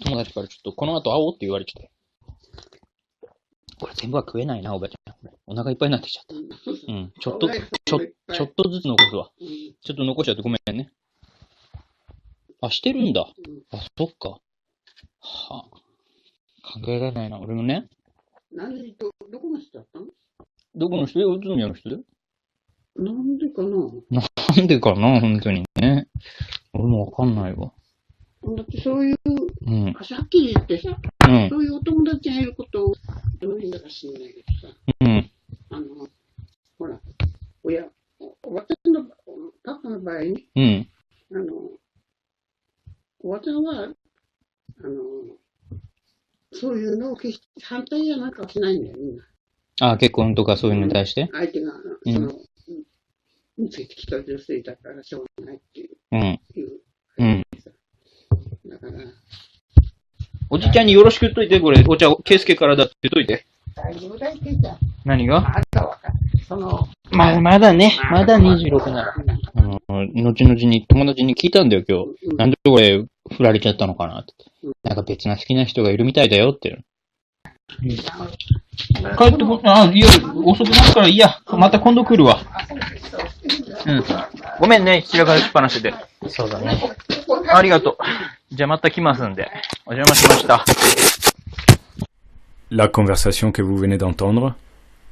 友達からちょっとこの後会おうって言われてて。これ全部は食えないな、おばちゃん。お腹いっぱいになってきちゃった。うん。ちょっとずつ残すわ。ちょっと残しちゃってごめんね。あ、してるんだ。あ、そっか。はあ。考えられないな。俺もね。何でどこの人だったの？どこの人？宇都宮の人で？なんでかな？なんでかな、本当にね。俺もわかんないわ。だってそういう、うん。さっき言ってさ、うん。そういうお友達がいることをどういうんだか知んないけどさ、うん。ほら、私のパパの場合ね、うん。おばちゃんは、そういうのを決して反対やなんかはしないんだよ、みんな。あ、結婚とかそういうのに対して？相手が、見つけてきた女性だからしょうがないっていう。うん。うん。だから。おじちゃんによろしく言っといて、これ、お茶、ケイスケからだって言っといて。大丈夫だって言った。何が？まだね。まだ26なら。後々に友達に聞いたんだよ、今日。なんでこれ、振られちゃったのかなって。なんか別な好きな人がいるみたいだよって。帰ってこ、いや、遅くなるからいいや。また今度来るわ。うん。ごめんね、散らかしっぱなしで。そうだね。ありがとう。じゃあまた来ますんで。お邪魔しました。La conversation que vous venez d'entendre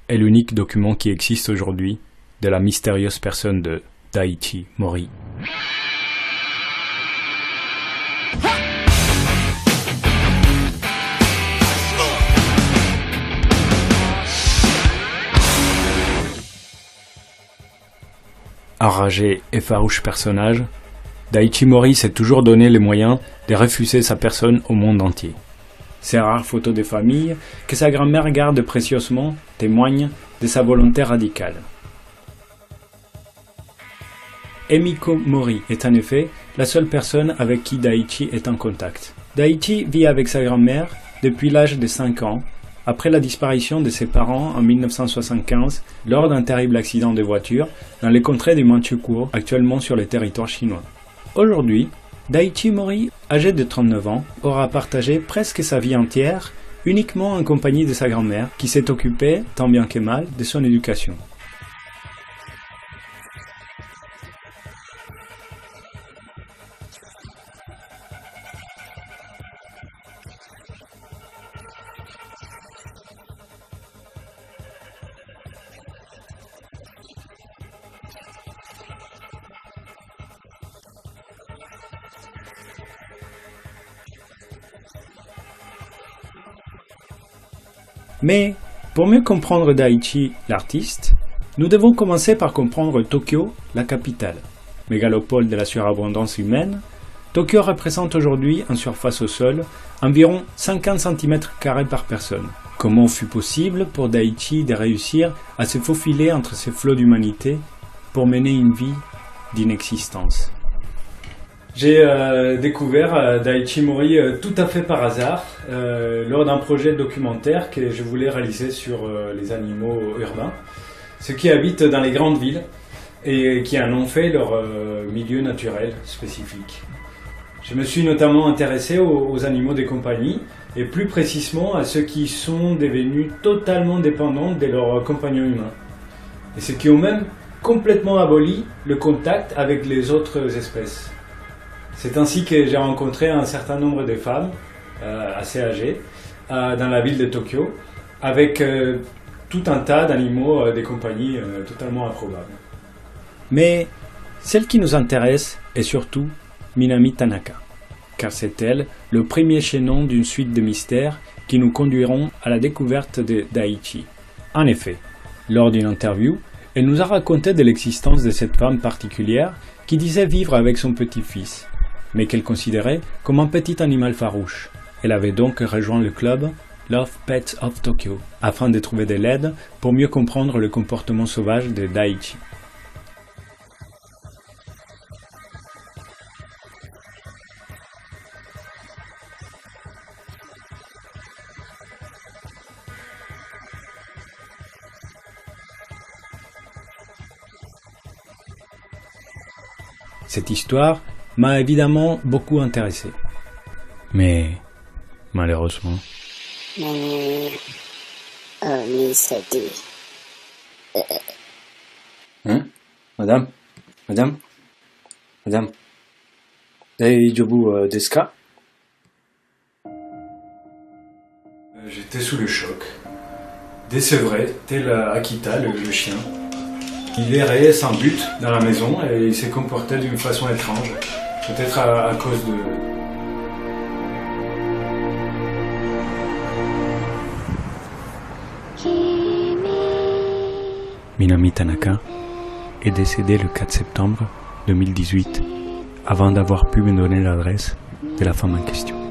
est l'unique document qui existe aujourd'hui de la mystérieuse personne de Daiichi Mori. Enragé et farouche personnage, Daiichi Mori s'est toujours donné les moyens de refuser sa personne au monde entier. Ces rares photos de famille que sa grand-mère garde précieusement témoignent de sa volonté radicale. Emiko Mori est en effet la seule personne avec qui Daiichi est en contact. Daiichi vit avec sa grand-mère depuis l'âge de 5 ans, après la disparition de ses parents en 1975 lors d'un terrible accident de voiture dans les contrées du Manchukuo, actuellement sur le territoire chinois. Aujourd'hui, Daiichi Mori, âgé de 39 ans, aura partagé presque sa vie entière uniquement en compagnie de sa grand-mère qui s'est occupée, tant bien que mal, de son éducation. Mais, pour mieux comprendre Daiichi, l'artiste, nous devons commencer par comprendre Tokyo, la capitale. Mégalopole de la surabondance humaine, Tokyo représente aujourd'hui, en surface au sol, environ 50 cm² par personne. Comment fut possible pour Daiichi de réussir à se faufiler entre ces flots d'humanité pour mener une vie d'inexistence? J'ai découvert Daiichi Mori tout à fait par hasard lors d'un projet documentaire que je voulais réaliser sur les animaux urbains, ceux qui habitent dans les grandes villes et qui en ont fait leur milieu naturel spécifique. Je me suis notamment intéressé aux animaux des compagnies et plus précisément à ceux qui sont devenus totalement dépendants de leurs compagnons humains et ceux qui ont même complètement aboli le contact avec les autres espèces. C'est ainsi que j'ai rencontré un certain nombre de femmes assez âgées dans la ville de Tokyo avec tout un tas d'animaux des compagnies totalement improbables. Mais celle qui nous intéresse est surtout Minami Tanaka, car c'est elle le premier chaînon d'une suite de mystères qui nous conduiront à la découverte de Daiichi. En effet, lors d'une interview, elle nous a raconté de l'existence de cette femme particulière qui disait vivre avec son petit-fils, mais qu'elle considérait comme un petit animal farouche. Elle avait donc rejoint le club Love Pets of Tokyo, afin de trouver de l'aide pour mieux comprendre le comportement sauvage de Daiichi. Cette histoire m'a évidemment beaucoup intéressé. Mais malheureusement. Hein? Madame? Madame? Madame? Daijoubu desu ka? J'étais sous le choc. Désevré, tel Akita, le chien. Il errait sans but dans la maison et il s'est comporté d'une façon étrange. Peut-être à cause de... Minami Tanaka est décédé le 4 septembre 2018 avant d'avoir pu me donner l'adresse de la femme en question.